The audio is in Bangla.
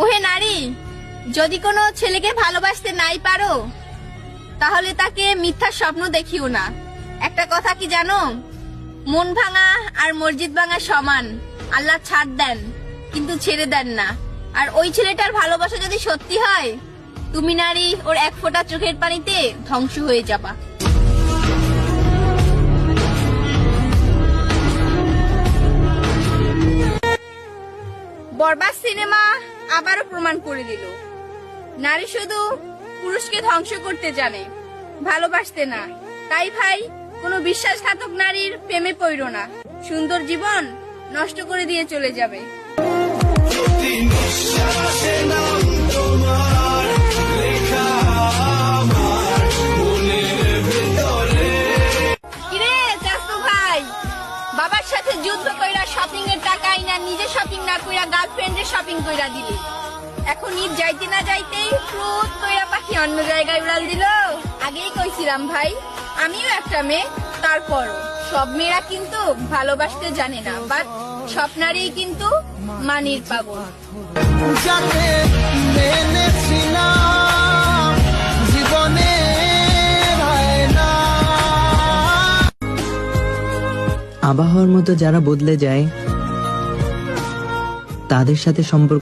ওহে নারী, যদি কোনো ছেলেকে ভালোবাসতে নাই পারো তাহলে তাকে মিথ্যা স্বপ্ন দেখিও না। একটা কথা কি জানো, মন ভাঙা আর মসজিদ ভাঙা সমান। আল্লাহ ছাড় দেন কিন্তু ছেড়ে দেন না। আর ওই ছেলেটার ভালোবাসা যদি সত্যি হয়, তুমি নারী ওর এক ফোঁটা চোখের পানিতে ধ্বংস হয়ে যাবা। বরবাদ সিনেমা আবারও প্রমাণ করে দিল, নারী শুধু পুরুষকে ধ্বংস করতে জানে, ভালোবাসতে না। তাই ভাই, কোনো বিশ্বাসঘাতক নারীর প্রেমে পড়ো না, সুন্দর জীবন নষ্ট করে দিয়ে চলে যাবে। কিরে চাচু ভাই, বাবার সাথে যুদ্ধ কইরা শপিং এর টাকা আইনা নিজে শপিং না কইরা গার্লফ্রেন্ডের শপিং কইরা দিলি। এখন ঈদ যাইতে না যাইতেই ফ্রুট কইরা পাখি অন্য জায়গায় উড়াল দিল। আগেই কইছিলাম ভাই, আমিও একটা মেয়ে, তারপরও সব মেয়েরা কিন্তু ভালোবাসতে জানে না, বাট সব নারী কিন্তু মানির পাগল। আবহাওয়ার মতো যারা বদলে যায় তাদের সাথে সম্পর্ক